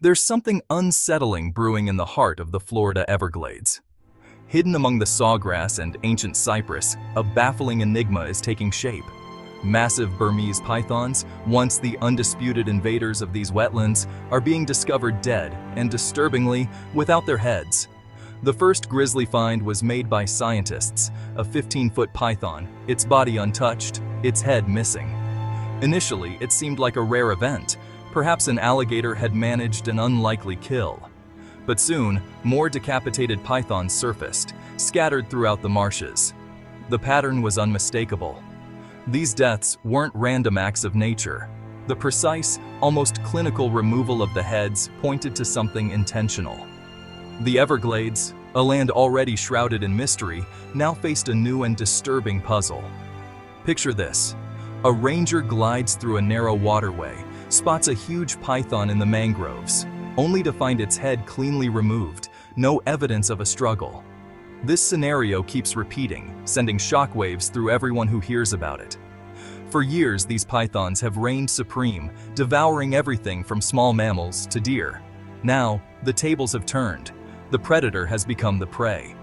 There's something unsettling brewing in the heart of the Florida Everglades. Hidden among the sawgrass and ancient cypress, a baffling enigma is taking shape. Massive Burmese pythons, once the undisputed invaders of these wetlands, are being discovered dead and, disturbingly, without their heads. The first grisly find was made by scientists, a 15-foot python, its body untouched, its head missing. Initially, it seemed like a rare event. Perhaps an alligator had managed an unlikely kill. But soon, more decapitated pythons surfaced, scattered throughout the marshes. The pattern was unmistakable. These deaths weren't random acts of nature. The precise, almost clinical removal of the heads pointed to something intentional. The Everglades, a land already shrouded in mystery, now faced a new and disturbing puzzle. Picture this. A ranger glides through a narrow waterway, spots a huge python in the mangroves, only to find its head cleanly removed, no evidence of a struggle. This scenario keeps repeating, sending shockwaves through everyone who hears about it. For years, these pythons have reigned supreme, devouring everything from small mammals to deer. Now, the tables have turned. The predator has become the prey.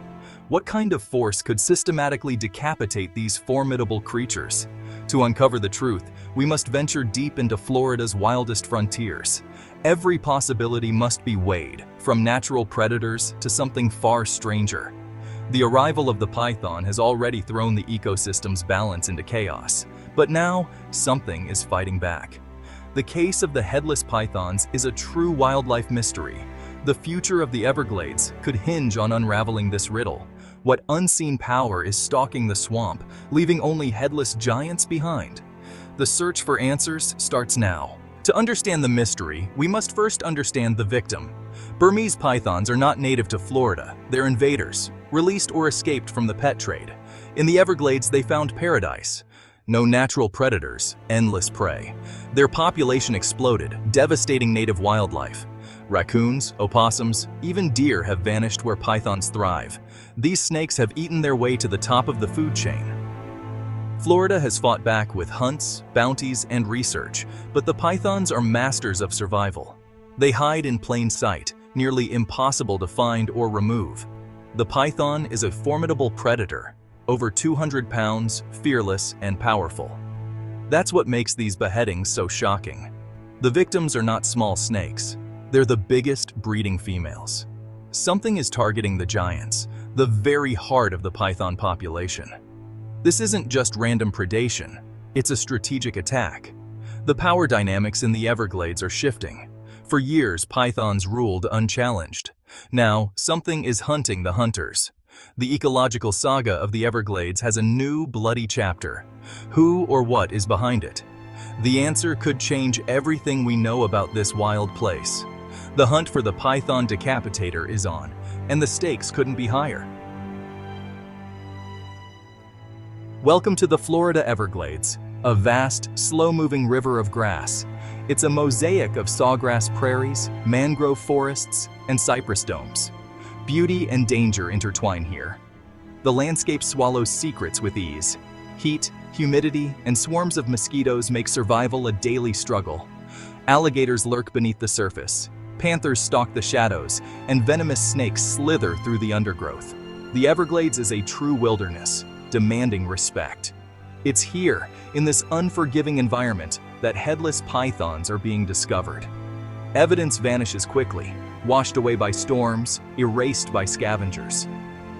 What kind of force could systematically decapitate these formidable creatures? To uncover the truth, we must venture deep into Florida's wildest frontiers. Every possibility must be weighed, from natural predators to something far stranger. The arrival of the python has already thrown the ecosystem's balance into chaos, but now something is fighting back. The case of the headless pythons is a true wildlife mystery. The future of the Everglades could hinge on unraveling this riddle. What unseen power is stalking the swamp, leaving only headless giants behind? The search for answers starts now. To understand the mystery, we must first understand the victim. Burmese pythons are not native to Florida. They're invaders, released or escaped from the pet trade. In the Everglades, they found paradise. No natural predators, endless prey. Their population exploded, devastating native wildlife. Raccoons, opossums, even deer have vanished where pythons thrive. These snakes have eaten their way to the top of the food chain. Florida has fought back with hunts, bounties, and research, but the pythons are masters of survival. They hide in plain sight, nearly impossible to find or remove. The python is a formidable predator, over 200 pounds, fearless, and powerful. That's what makes these beheadings so shocking. The victims are not small snakes. They're the biggest breeding females. Something is targeting the giants, the very heart of the python population. This isn't just random predation, it's a strategic attack. The power dynamics in the Everglades are shifting. For years, pythons ruled unchallenged. Now, something is hunting the hunters. The ecological saga of the Everglades has a new, bloody chapter. Who or what is behind it? The answer could change everything we know about this wild place. The hunt for the python decapitator is on, and the stakes couldn't be higher. Welcome to the Florida Everglades, a vast, slow-moving river of grass. It's a mosaic of sawgrass prairies, mangrove forests, and cypress domes. Beauty and danger intertwine here. The landscape swallows secrets with ease. Heat, humidity, and swarms of mosquitoes make survival a daily struggle. Alligators lurk beneath the surface. Panthers stalk the shadows, and venomous snakes slither through the undergrowth. The Everglades is a true wilderness, demanding respect. It's here, in this unforgiving environment, that headless pythons are being discovered. Evidence vanishes quickly, washed away by storms, erased by scavengers.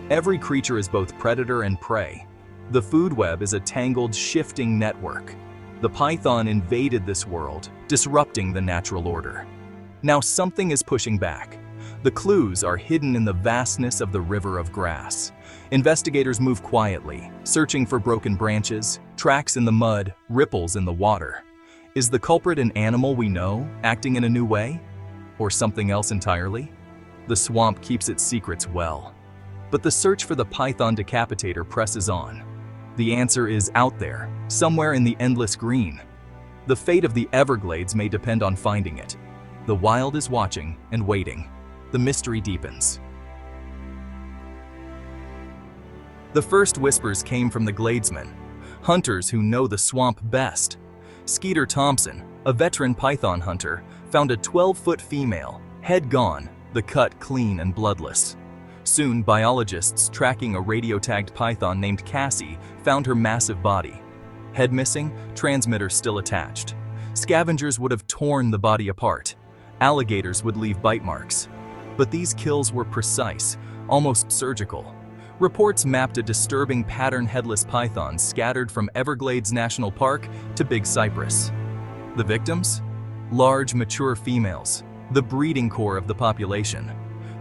Every creature is both predator and prey. The food web is a tangled, shifting network. The python invaded this world, disrupting the natural order. Now something is pushing back. The clues are hidden in the vastness of the river of grass. Investigators move quietly, searching for broken branches, tracks in the mud, ripples in the water. Is the culprit an animal we know, acting in a new way? Or something else entirely? The swamp keeps its secrets well. But the search for the python decapitator presses on. The answer is out there, somewhere in the endless green. The fate of the Everglades may depend on finding it. The wild is watching and waiting. The mystery deepens. The first whispers came from the Gladesmen, hunters who know the swamp best. Skeeter Thompson, a veteran python hunter, found a 12-foot female, Head gone, the cut clean and bloodless. Soon, biologists tracking a radio-tagged python named Cassie found her massive body. Head missing, transmitter still attached. Scavengers would have torn the body apart. Alligators would leave bite marks. But these kills were precise, almost surgical. Reports mapped a disturbing pattern headless pythons scattered from Everglades National Park to Big Cypress. The victims? Large, mature females, the breeding core of the population.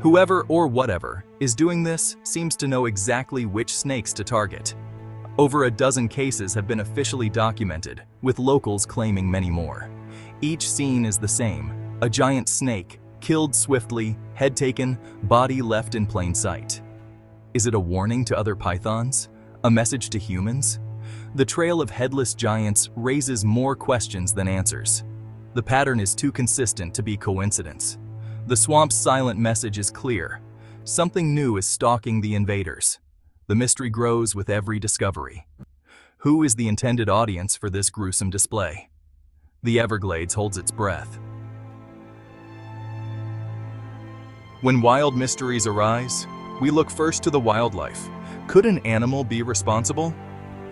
Whoever or whatever is doing this seems to know exactly which snakes to target. Over a dozen cases have been officially documented, with locals claiming many more. Each scene is the same: a giant snake, killed swiftly, head taken, body left in plain sight. Is it a warning to other pythons? A message to humans? The trail of headless giants raises more questions than answers. The pattern is too consistent to be coincidence. The swamp's silent message is clear. Something new is stalking the invaders. The mystery grows with every discovery. Who is the intended audience for this gruesome display? The Everglades holds its breath. When wild mysteries arise, we look first to the wildlife. Could an animal be responsible?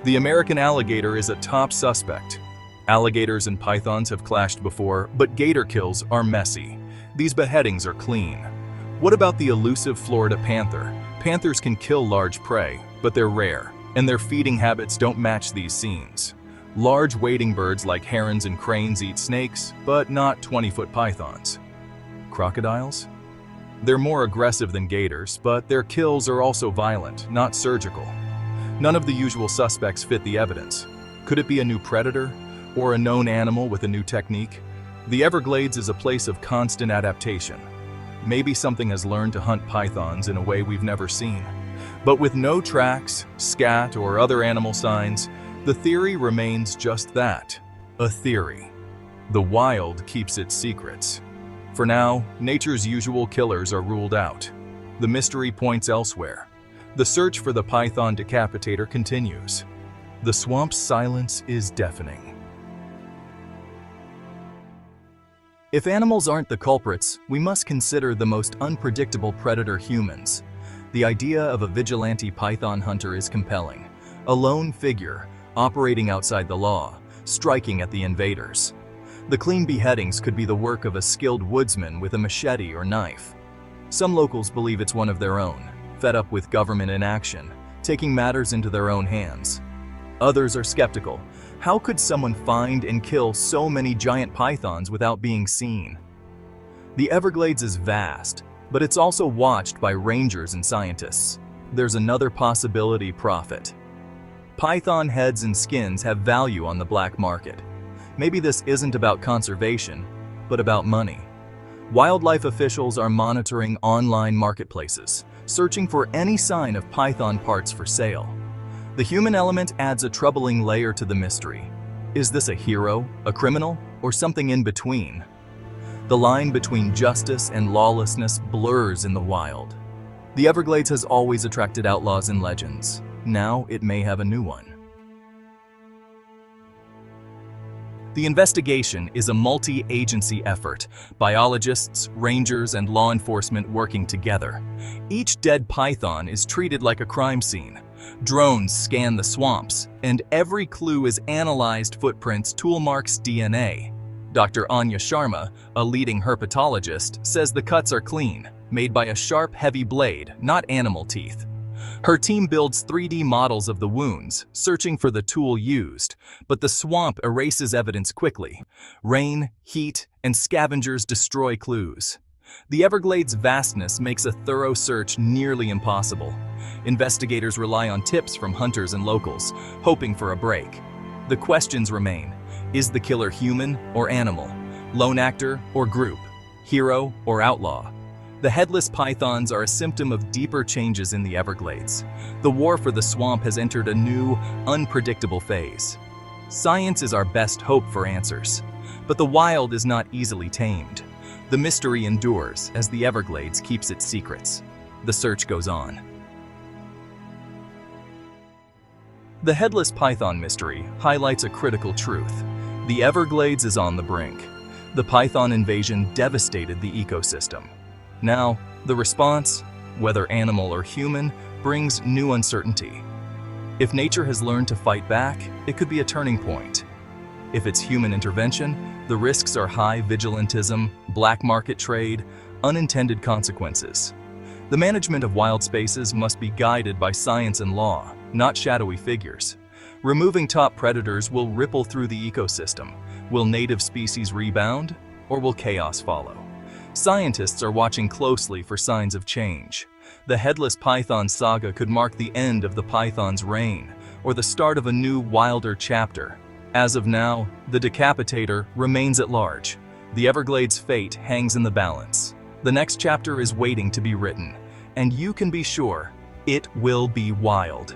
The American alligator is a top suspect. Alligators and pythons have clashed before, but gator kills are messy. These beheadings are clean. What about the elusive Florida panther? Panthers can kill large prey, but they're rare, and their feeding habits don't match these scenes. Large wading birds like herons and cranes eat snakes, but not 20-foot pythons. Crocodiles? They're more aggressive than gators, but their kills are also violent, not surgical. None of the usual suspects fit the evidence. Could it be a new predator, or a known animal with a new technique? The Everglades is a place of constant adaptation. Maybe something has learned to hunt pythons in a way we've never seen. But with no tracks, scat, or other animal signs, the theory remains just that, a theory. The wild keeps its secrets. For now, nature's usual killers are ruled out. The mystery points elsewhere. The search for the python decapitator continues. The swamp's silence is deafening. If animals aren't the culprits, we must consider the most unpredictable predator: humans. The idea of a vigilante python hunter is compelling. A lone figure, operating outside the law, striking at the invaders. The clean beheadings could be the work of a skilled woodsman with a machete or knife. Some locals believe it's one of their own, fed up with government inaction, taking matters into their own hands. Others are skeptical. How could someone find and kill so many giant pythons without being seen? The Everglades is vast, but it's also watched by rangers and scientists. There's another possibility: profit. Python heads and skins have value on the black market. Maybe this isn't about conservation, but about money. Wildlife officials are monitoring online marketplaces, searching for any sign of python parts for sale. The human element adds a troubling layer to the mystery. Is this a hero, a criminal, or something in between? The line between justice and lawlessness blurs in the wild. The Everglades has always attracted outlaws and legends. Now it may have a new one. The investigation is a multi-agency effort, biologists, rangers, and law enforcement working together. Each dead python is treated like a crime scene. Drones scan the swamps, and every clue is analyzed: footprints, tool marks, DNA. Dr. Anya Sharma, a leading herpetologist, says the cuts are clean, made by a sharp, heavy blade, not animal teeth. Her team builds 3D models of the wounds, searching for the tool used, but the swamp erases evidence quickly. Rain, heat, and scavengers destroy clues. The Everglades' vastness makes a thorough search nearly impossible. Investigators rely on tips from hunters and locals, hoping for a break. The questions remain: is the killer human or animal? Lone actor or group? Hero or outlaw? The headless pythons are a symptom of deeper changes in the Everglades. The war for the swamp has entered a new, unpredictable phase. Science is our best hope for answers, but the wild is not easily tamed. The mystery endures as the Everglades keeps its secrets. The search goes on. The headless python mystery highlights a critical truth. The Everglades is on the brink. The python invasion devastated the ecosystem. Now, the response, whether animal or human, brings new uncertainty. If nature has learned to fight back, it could be a turning point. If it's human intervention, the risks are high vigilantism, black market trade, unintended consequences. The management of wild spaces must be guided by science and law, not shadowy figures. Removing top predators will ripple through the ecosystem. Will native species rebound, or will chaos follow? Scientists are watching closely for signs of change. The Headless Python saga could mark the end of the python's reign, or the start of a new, wilder chapter. As of now, the Decapitator remains at large. The Everglades' fate hangs in the balance. The next chapter is waiting to be written, and you can be sure it will be wild.